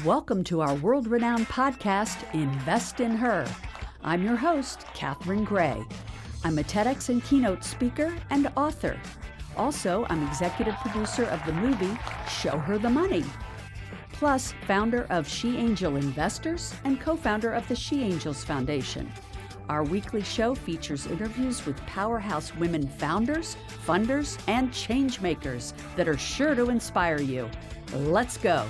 Welcome to our world-renowned podcast, Invest in Her. I'm your host, Catherine Gray. I'm a TEDx and keynote speaker and author. Also, I'm executive producer of the movie Show Her the Money. Plus, founder of She Angel Investors and co-founder of the She Angels Foundation. Our weekly show features interviews with powerhouse women founders, funders, and change makers that are sure to inspire you. Let's go.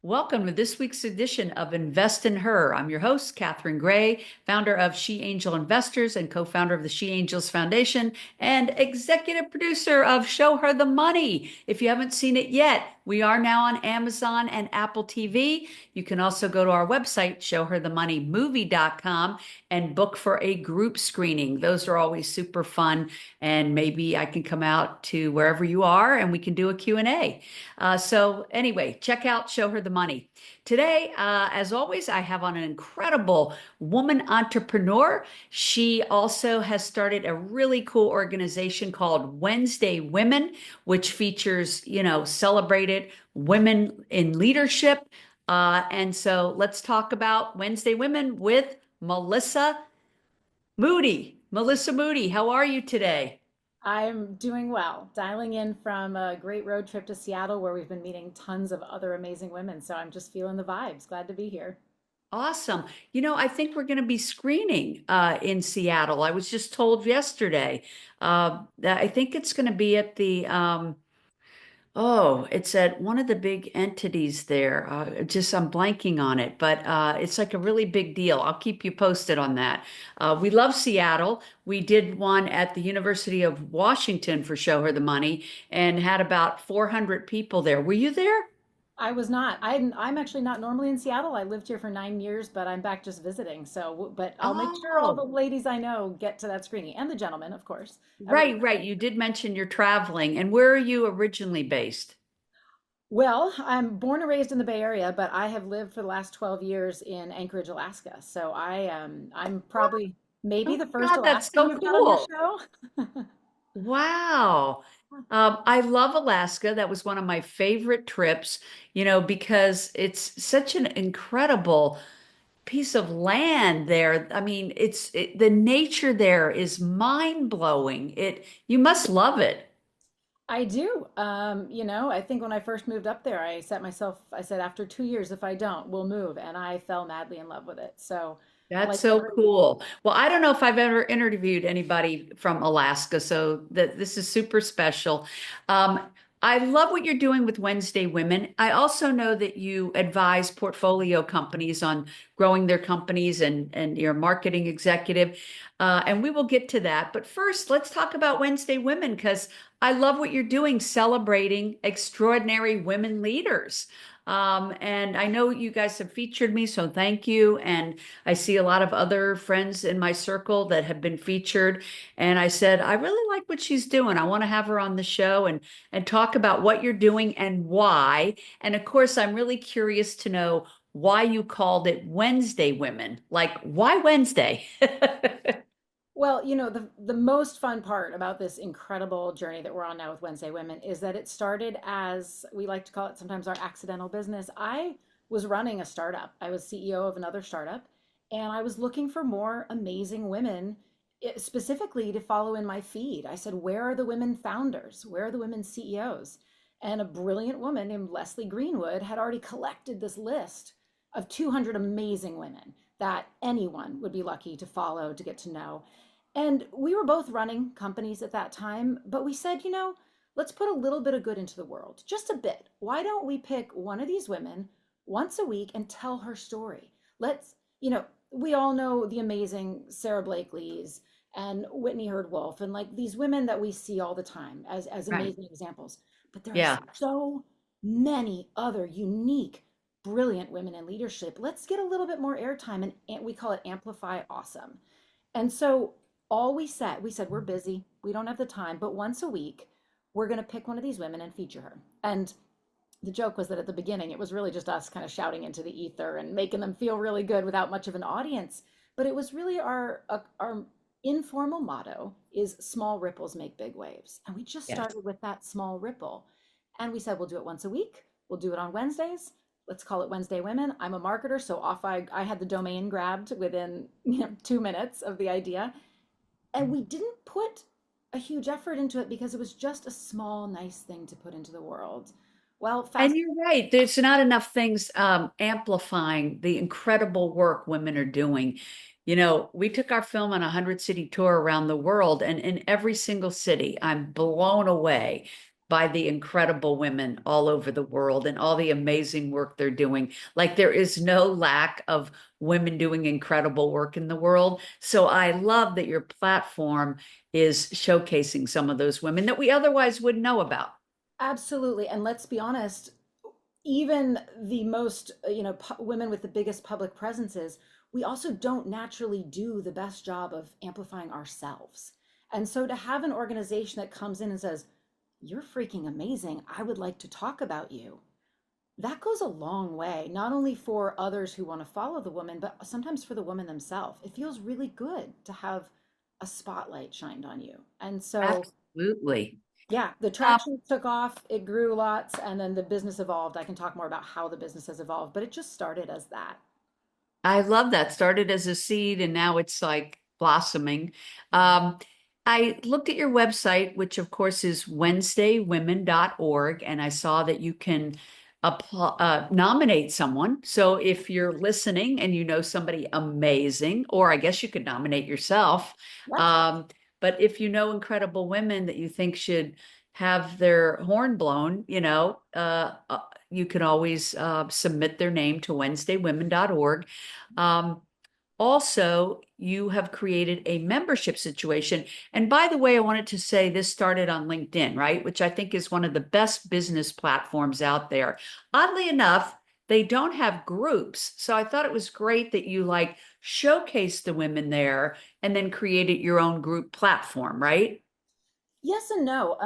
Welcome to this week's edition of Invest in Her. I'm your host, Catherine Gray, founder of She Angel Investors and co-founder of the She Angels Foundation and executive producer of Show Her the Money. If you haven't seen it yet, we are now on Amazon and Apple TV. You can also go to our website, showherthemoneymovie.com, and book for a group screening. Those are always super fun, and maybe I can come out to wherever you are and we can do a Q&A. So anyway, check out Show Her the Money. Today, as always, I have on an incredible woman entrepreneur. She also has started a really cool organization called Wednesday Women, which features, celebrated women in leadership. And so let's talk about Wednesday Women with Melissa Moody. Melissa Moody, how are you today? I'm doing well, dialing in from a great road trip to Seattle where we've been meeting tons of other amazing women. So I'm just feeling the vibes. Glad to be here. Awesome. I think we're going to be screening in Seattle. I was just told yesterday. That I think it's going to be at it's at one of the big entities there. I'm blanking on it, but it's like a really big deal. I'll keep you posted on that. We love Seattle. We did one at the University of Washington for Show Her the Money and had about 400 people there. Were you there? I was not. I'm actually not normally in Seattle. I lived here for 9 years, but I'm back just visiting. But I'll make sure all the Oh, ladies I know get to that screening and the gentlemen, of course. Everybody. right, right. You did mention you're traveling. And where are you originally based? Well, I'm born and raised in the Bay Area, but I have lived for the last 12 years in Anchorage, Alaska. So I'm probably maybe Oh the my first God, that's Alaskan so you've got on your cool. show. Wow. I love Alaska. That was one of my favorite trips, because it's such an incredible piece of land there. I mean, the nature there is mind-blowing. You must love it. I do. I think when I first moved up there, I said, after 2 years, if I don't, we'll move. And I fell madly in love with it. So, That's like so every, cool. Well, I don't know if I've ever interviewed anybody from Alaska, so that this is super special. Um, I love what you're doing with Wednesday Women. I also know that you advise portfolio companies on growing their companies and you're a marketing executive. And we will get to that. But first, let's talk about Wednesday Women because I love what you're doing celebrating extraordinary women leaders. And I know you guys have featured me, so thank you. And I see a lot of other friends in my circle that have been featured. And I said, I really like what she's doing. I want to have her on the show and talk about what you're doing and why. And of course, I'm really curious to know why you called it Wednesday Women. Like, why Wednesday? well, the most fun part about this incredible journey that we're on now with Wednesday Women is that it started as we like to call it sometimes our accidental business. I was running a startup. I was CEO of another startup, and I was looking for more amazing women, specifically to follow in my feed. I said, where are the women founders? Where are the women CEOs? And a brilliant woman named Leslie Greenwood had already collected this list of 200 amazing women that anyone would be lucky to follow, to get to know. And we were both running companies at that time, but we said, let's put a little bit of good into the world, just a bit. Why don't we pick one of these women once a week and tell her story? We all know the amazing Sarah Blakely's and Whitney Herd Wolf and like these women that we see all the time as Right. amazing examples. But there are Yeah. so many other unique, brilliant women in leadership. Let's get a little bit more airtime and we call it amplify awesome. And so all we said, we're busy, we don't have the time, but once a week, we're going to pick one of these women and feature her. And the joke was that at the beginning, it was really just us kind of shouting into the ether and making them feel really good without much of an audience. But it was really our informal motto is small ripples make big waves. And we just Yes. started with that small ripple. And we said, we'll do it once a week. We'll do it on Wednesdays. Let's call it Wednesday Women. I'm a marketer, so off I had the domain grabbed within 2 minutes of the idea. And we didn't put a huge effort into it because it was just a small, nice thing to put into the world. Well, And fast. you're right. There's not enough things amplifying the incredible work women are doing. You know, we took our film on a 100 city tour around the world, and in every single city, I'm blown away by the incredible women all over the world and all the amazing work they're doing. Like, there is no lack of women doing incredible work in the world. So I love that your platform is showcasing some of those women that we otherwise wouldn't know about. Absolutely. And let's be honest, even the most, women with the biggest public presences, we also don't naturally do the best job of amplifying ourselves. And so to have an organization that comes in and says, "You're freaking amazing. I would like to talk about you." That goes a long way, not only for others who want to follow the woman, but sometimes for the woman themselves. It feels really good to have a spotlight shined on you. And so, Absolutely. yeah, the traction took off, it grew lots, and then the business evolved. I can talk more about how the business has evolved, but it just started as that. I love that. Started as a seed and now it's like blossoming. Um, I looked at your website, which of course is wednesdaywomen.org, and I saw that you can nominate someone. So if you're listening and you know somebody amazing, or I guess you could nominate yourself. Yep. Um, but if you know incredible women that you think should have their horn blown, you can always submit their name to wednesdaywomen.org. um, Also, you have created a membership situation. And by the way, I wanted to say this started on LinkedIn, right? Which I think is one of the best business platforms out there. Oddly enough, they don't have groups. So I thought it was great that you like showcased the women there and then created your own group platform, right? Yes and no.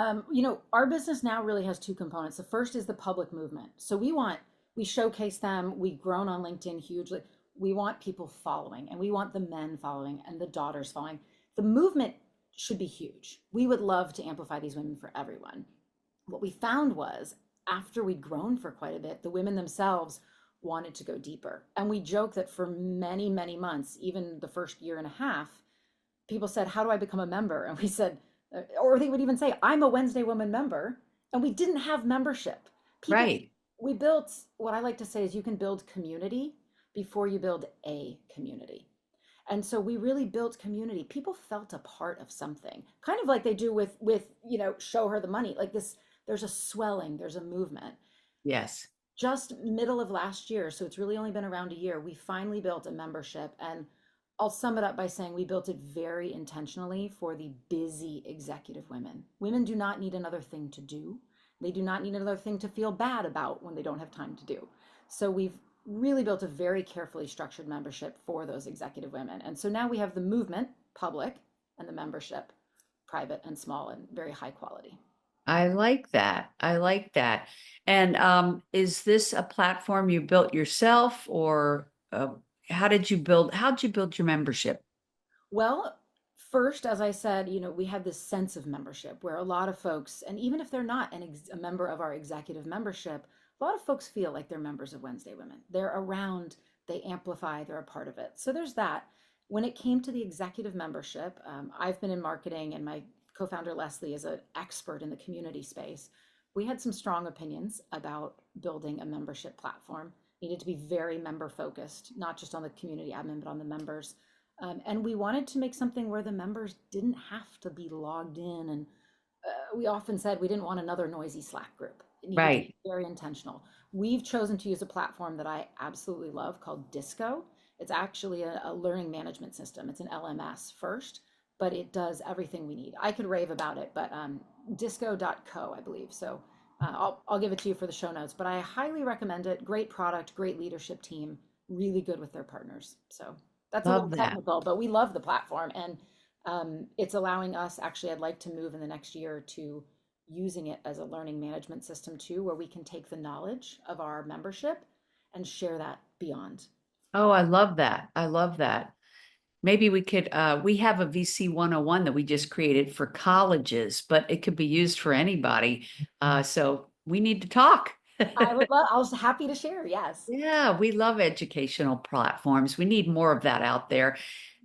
Our business now really has two components. The first is the public movement. So we showcase them. We've grown on LinkedIn hugely. We want people following, and we want the men following and the daughters following. The movement should be huge. We would love to amplify these women for everyone. What we found was after we'd grown for quite a bit, the women themselves wanted to go deeper. And we joke that for many, many months, even the first year and a half, people said, "How do I become a member?" And we said, or they would even say, "I'm a Wednesday Woman member." And we didn't have membership. People, Right. we built what I like to say is you can build community before you build a community. And so we really built community. People felt a part of something, kind of like they do with show her the money. Like this, there's a swelling, there's a movement. Yes. Just middle of last year, so it's really only been around a year, we finally built a membership. And I'll sum it up by saying we built it very intentionally for the busy executive women. Women do not need another thing to do. They do not need another thing to feel bad about when they don't have time to do. So we've really built a very carefully structured membership for those executive women. And so now we have the movement, public, and the membership, private and small and very high quality. I like that. I like that. And is this a platform you built yourself, or how'd you build your membership? Well, first, as I said, we have this sense of membership where a lot of folks, and even if they're not a member of our executive membership, a lot of folks feel like they're members of Wednesday Women. They're around, they amplify, they're a part of it. So there's that. When it came to the executive membership, I've been in marketing, and my co-founder Leslie is an expert in the community space. We had some strong opinions about building a membership platform. It needed to be very member focused, not just on the community admin, but on the members. And we wanted to make something where the members didn't have to be logged in. And we often said we didn't want another noisy Slack group. It needed to be Right. very intentional. We've chosen to use a platform that I absolutely love called Disco. It's actually a learning management system. It's an LMS first, but it does everything we need. I could rave about it, but disco.co, I believe. So I'll give it to you for the show notes, but I highly recommend it. Great product, great leadership team, really good with their partners. So that's a little Love that. technical, but we love the platform. And it's allowing us, actually, I'd like to move in the next year to using it as a learning management system too, where we can take the knowledge of our membership and share that beyond. Oh, I love that. I love that. maybe we could, we have a VC 101 that we just created for colleges, but it could be used for anybody. So we need to talk. I would love, I was happy to share. Yes. Yeah, we love educational platforms. We need more of that out there.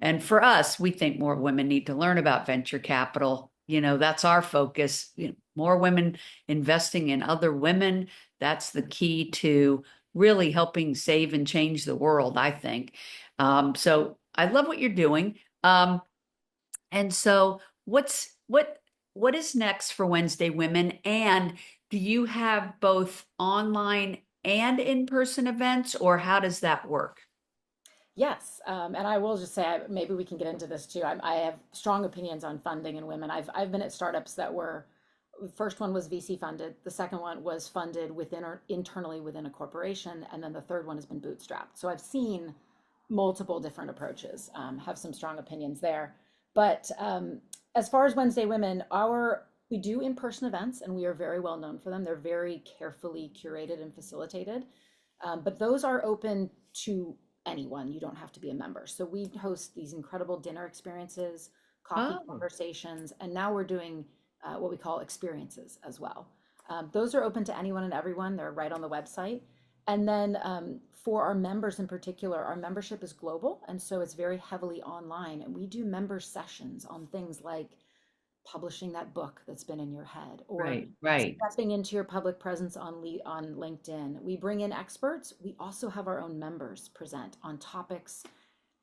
And for us, we think more women need to learn about venture capital. That's our focus. More women investing in other women. That's the key to really helping save and change the world, I think. So I love what you're doing. And so what is next for Wednesday Women? And do you have both online and in-person events, or how does that work? Yes, and I will just say maybe we can get into this too. I have strong opinions on funding and women. I've been at startups that were, the first one was VC funded, the second one was funded within or internally within a corporation, and then the third one has been bootstrapped. So I've seen multiple different approaches. Have some strong opinions there. But as far as Wednesday Women, our we do in-person events, and we are very well known for them. They're very carefully curated and facilitated, but those are open to anyone. You don't have to be a member. So we host these incredible dinner experiences, coffee Oh, conversations, and now we're doing what we call experiences as well. Those are open to anyone and everyone. They're right on the website. And then for our members in particular, our membership is global. And so it's very heavily online. And we do member sessions on things like publishing that book that's been in your head or right, right, stepping into your public presence on LinkedIn. We bring in experts. We also have our own members present on topics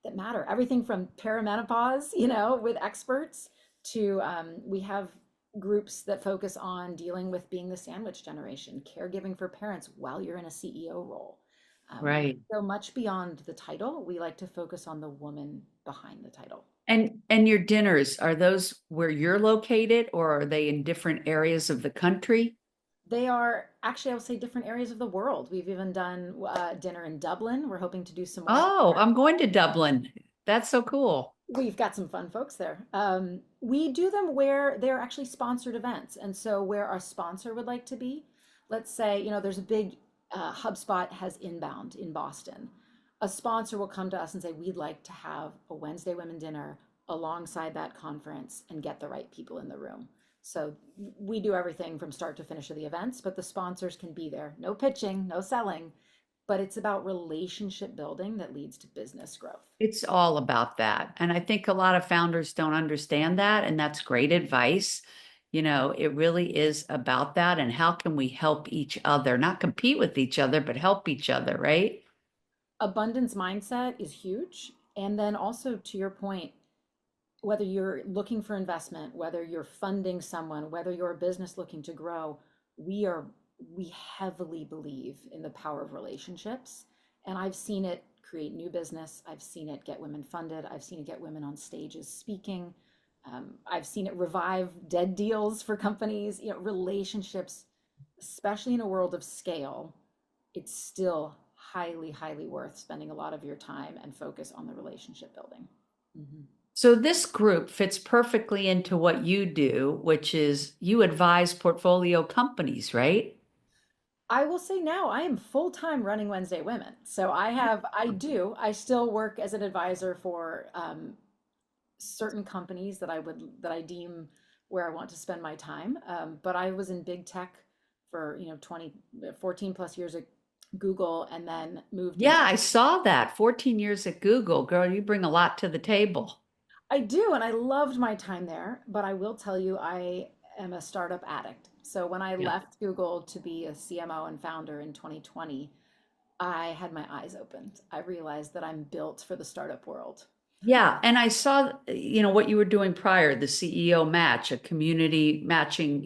that matter. Everything from perimenopause, with experts to we have groups that focus on dealing with being the sandwich generation, caregiving for parents while you're in a CEO role. We right. go much beyond the title. We like to focus on the woman behind the title. And your dinners, are those where you're located, or are they in different areas of the country? They are actually, I would say, different areas of the world. We've even done dinner in Dublin. We're hoping to do some more. Oh, I'm going to Dublin. That's so cool. We've got some fun folks there. We do them where they're actually sponsored events. And so, where our sponsor would like to be, let's say, there's a big HubSpot has Inbound in Boston. A sponsor will come to us and say, we'd like to have a Wednesday Women dinner alongside that conference and get the right people in the room. So, we do everything from start to finish of the events, but the sponsors can be there. No pitching, no selling, but it's about relationship building that leads to business growth. It's all about that. And I think a lot of founders don't understand that. And that's great advice. It really is about that. And how can we help each other, not compete with each other, but help each other, right? Abundance mindset is huge. And then also to your point, whether you're looking for investment, whether you're funding someone, whether you're a business looking to grow, we are we heavily believe in the power of relationships. And I've seen it create new business. I've seen it get women funded. I've seen it get women on stages speaking. I've seen it revive dead deals for companies. Relationships, especially in a world of scale, it's still highly, highly worth spending a lot of your time and focus on the relationship building. Mhm. So this group fits perfectly into what you do, which is you advise portfolio companies, right? I will say now I am full time running Wednesday Women. So I still work as an advisor for certain companies that I deem where I want to spend my time. But I was in big tech for, 14 plus years at Google and then moved Yeah, into I saw that. 14 years at Google. Girl, you bring a lot to the table. I do, and I loved my time there, but I will tell you, I am a startup addict. So when I Yeah. left Google to be a CMO and founder in 2020, I had my eyes opened. I realized that I'm built for the startup world. Yeah, and I saw, what you were doing prior, the CEO match, a community matching,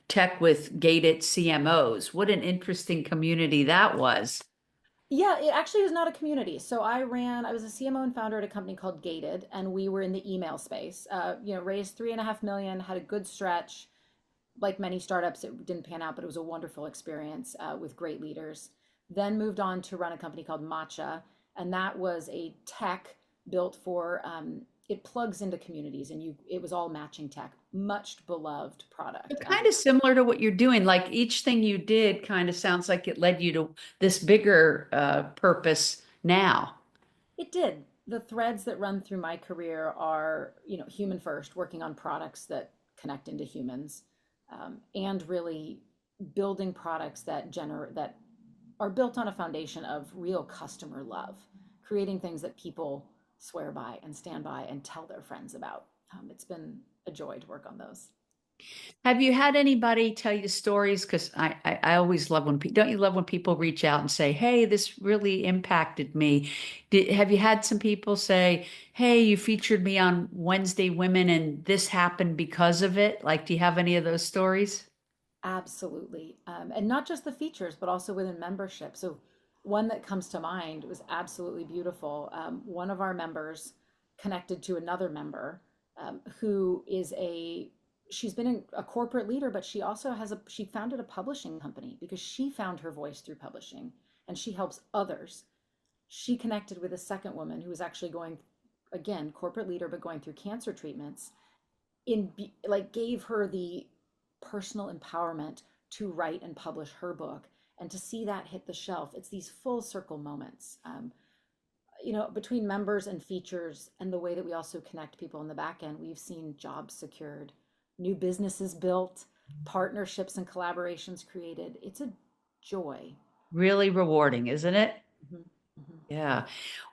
tech with gated CMOs. What an interesting community that was. Yeah, it actually was not a community. So I was a CMO and founder at a company called Gated, and we were in the email space. Raised 3.5 million, had a good stretch. Like many startups, it didn't pan out, but it was a wonderful experience with great leaders. Then moved on to run a company called Matcha, and that was a tech built for it plugs into communities, and it was all matching tech, much beloved product. Kind of similar to what you're doing. Like each thing you did kind of sounds like it led you to this bigger purpose now. It did. the threads that run through my career are, human first, working on products that connect into humans, and really building products that are built on a foundation of real customer love, creating things that people swear by and stand by and tell their friends about. It's been a joy to work on those. Have you had anybody tell you stories? Because I always love when don't you love when people reach out and say, "Hey, this really impacted me." Have you had some people say, "Hey, you featured me on Wednesday Women and this happened because of it"? Like, do you have any of those stories? Absolutely. And not just the features, but also within membership. So, one that comes to mind was absolutely beautiful. One of our members connected to another member, who is she's been a corporate leader, but she founded a publishing company because she found her voice through publishing and she helps others. She connected with a second woman who was actually going, again, corporate leader, but going through cancer treatments, like gave her the personal empowerment to write and publish her book, and to see that hit the shelf. It's these full circle moments, between members and features, and the way that we also connect people in the back end. We've seen jobs secured, new businesses built, partnerships and collaborations created. It's a joy. Really rewarding, isn't it? Mhm, mhm. Yeah.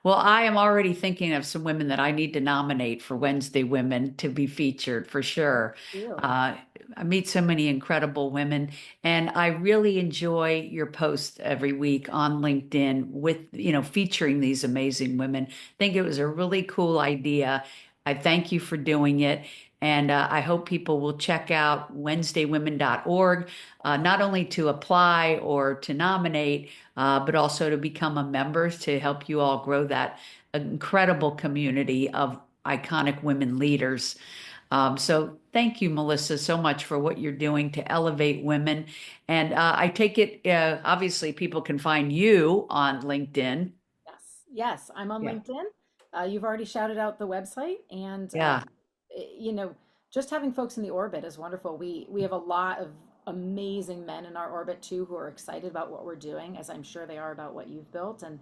Well, I am already thinking of some women that I need to nominate for Wednesday Women to be featured for sure. You. Uh, I meet so many incredible women, and I really enjoy your posts every week on LinkedIn with, featuring these amazing women. I think it was a really cool idea. I thank you for doing it. And I hope people will check out WednesdayWomen.org, not only to apply or to nominate, but also to become a member to help you all grow that incredible community of iconic women leaders. So thank you, Melissa, so much for what you're doing to elevate women. And I take it, obviously, people can find you on LinkedIn. Yes, yes, I'm on Yeah. LinkedIn. You've already shouted out the website, and Yeah. you know, just having folks in the orbit is wonderful. We have a lot of amazing men in our orbit too who are excited about what we're doing, as I'm sure they are about what you've built. And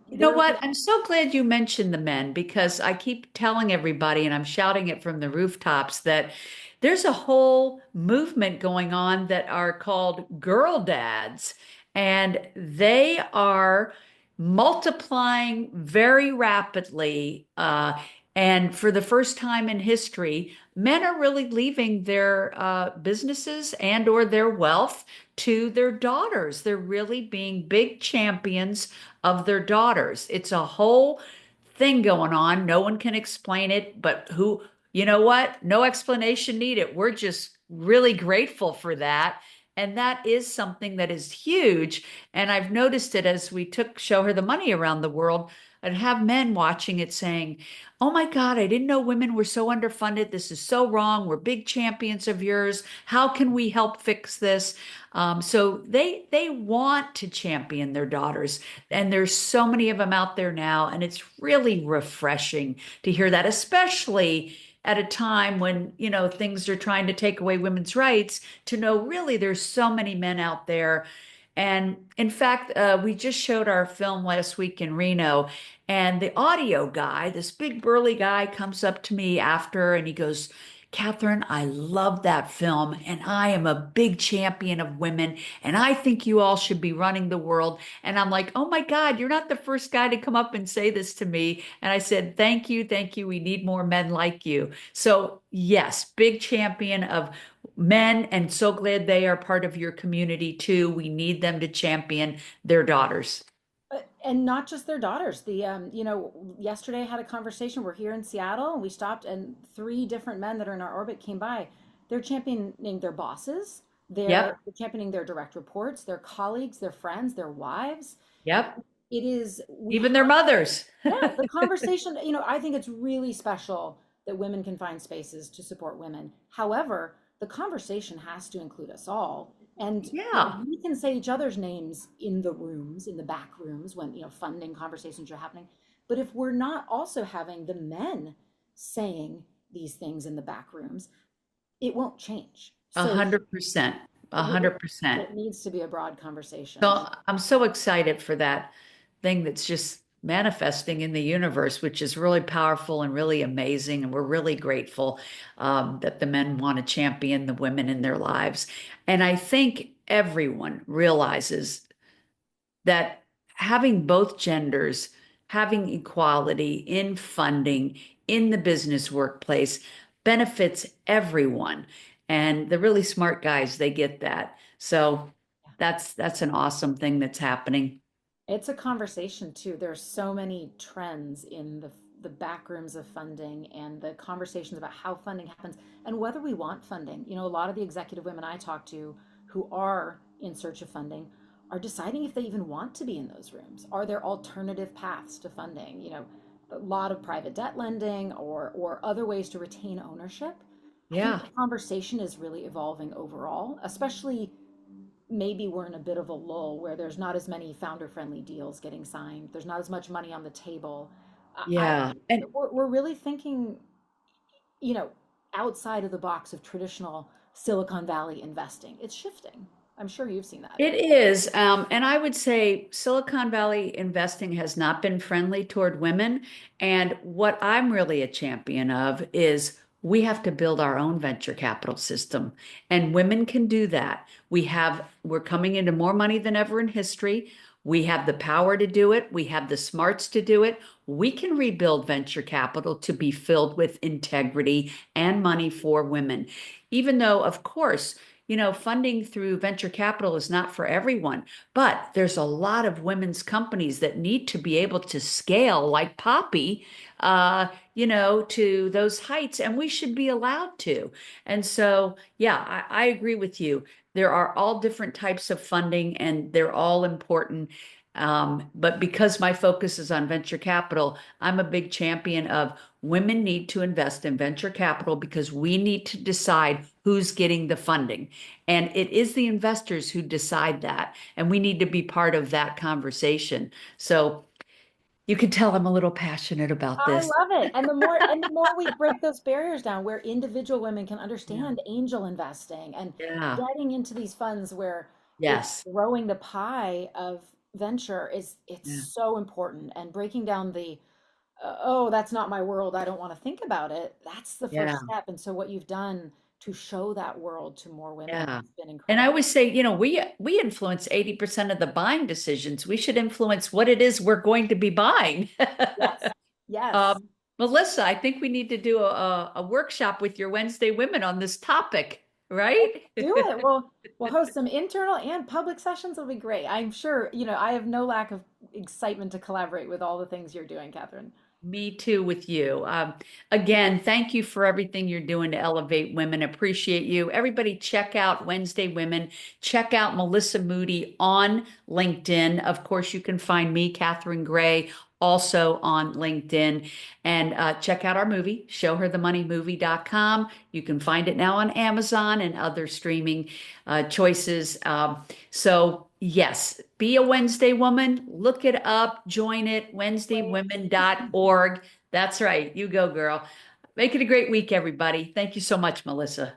You know they're what? I'm so glad you mentioned the men because I keep telling everybody, and I'm shouting it from the rooftops, that there's a whole movement going on that are called girl dads, and they are multiplying very rapidly. And for the first time in history, men are really leaving their businesses and or their wealth to their daughters. They're really being big champions of their daughters. It's a whole thing going on. No one can explain it, but you know what? No explanation needed. We're just really grateful for that. And that is something that is huge. And I've noticed it as we show her the money around the world and have men watching it saying, "Oh my God, I didn't know women were so underfunded. This is so wrong. We're big champions of yours. How can we help fix this?" So they want to champion their daughters, and there's so many of them out there now, and it's really refreshing to hear that, especially at a time when, things are trying to take away women's rights, to know really there's so many men out there. And in fact, we just showed our film last week in Reno, and the audio guy, this big burly guy, comes up to me after and he goes, "Catherine, I love that film, and I am a big champion of women, and I think you all should be running the world." And I'm like, "Oh my God, you're not the first guy to come up and say this to me." And I said, "Thank you, thank you. We need more men like you." So, yes, big champion of men, and so glad they are part of your community too. We need them to champion their daughters. and not just their daughters. Yesterday I had a conversation. We're here in Seattle, and we stopped, and three different men that are in our orbit came by. They're championing their bosses. They're Yep, championing their direct reports, their colleagues, their friends, their wives. yep. It is we Even their mothers. Yeah, the conversation, I think it's really special that women can find spaces to support women. However, the conversation has to include us all. And, Yeah. we can say each other's names in the rooms, in the back rooms when, funding conversations are happening. But if we're not also having the men saying these things in the back rooms, it won't change. A So hundred percent. A it, hundred percent. it needs to be a broad conversation. So I'm so excited for that thing that's just manifesting in the universe, which is really powerful and really amazing. And we're really grateful that the men want to champion the women in their lives. And I think everyone realizes that having both genders, having equality in funding in the business workplace benefits everyone. And the really smart guys, they get that. So that's an awesome thing that's happening. It's a conversation too. There's so many trends in the back rooms of funding and the conversations about how funding happens and whether we want funding. A lot of the executive women I talk to who are in search of funding are deciding if they even want to be in those rooms. Are there alternative paths to funding? A lot of private debt lending or other ways to retain ownership. I think Yeah. the conversation is really evolving overall, especially maybe we're in a bit of a lull where there's not as many founder friendly deals getting signed. There's not as much money on the table. Yeah. And We're really thinking, you know, outside of the box of traditional Silicon Valley investing. It's shifting. I'm sure you've seen that. it is. And I would say Silicon Valley investing has not been friendly toward women. And what I'm really a champion of is we have to build our own venture capital system. And women can do that. We're coming into more money than ever in history. We have the power to do it. We have the smarts to do it. We can rebuild venture capital to be filled with integrity and money for women. Even though, of course, funding through venture capital is not for everyone, but there's a lot of women's companies that need to be able to scale like Poppy, to those heights, and we should be allowed to. And so, yeah, I agree with you. There are all different types of funding, and they're all important. But because my focus is on venture capital, I'm a big champion of women need to invest in venture capital because we need to decide who's getting the funding. And it is the investors who decide that. And we need to be part of that conversation. So you can tell I'm a little passionate about I this. love it. And the more we break those barriers down where individual women can Yeah. understand angel investing and Yeah. getting into these funds where it's Yes. growing the pie of venture is it's Yeah. so important and breaking down the oh, that's not my world. I don't want to think about it. That's the Yeah. first step. And so what you've done to show that world to more women Yeah. has been And I incredible. always say, we influence 80% of the buying decisions. We should influence what it is we're going to be buying. Yes. Yes. Um, Melissa, I think we need to do a workshop with your Wednesday women on this topic, Let's right? do it. We'll host some internal and public sessions. It'll be great. I'm sure, I have no lack of excitement to collaborate with all the things you're doing, Catherine. Me too with you. Again, thank you for everything you're doing to elevate women. Appreciate you. Everybody, check out Wednesday Women. Check out Melissa Moody on LinkedIn. Of course, you can find me, Catherine Gray, also on LinkedIn. And check out our movie, showherthemoneymovie.com. You can find it now on Amazon and other streaming choices. So, yes, be a Wednesday woman. Look it up, join it, Wait. wednesdaywomen.org. That's right. You go, girl. Make it a great week, everybody. Thank you so much, Melissa.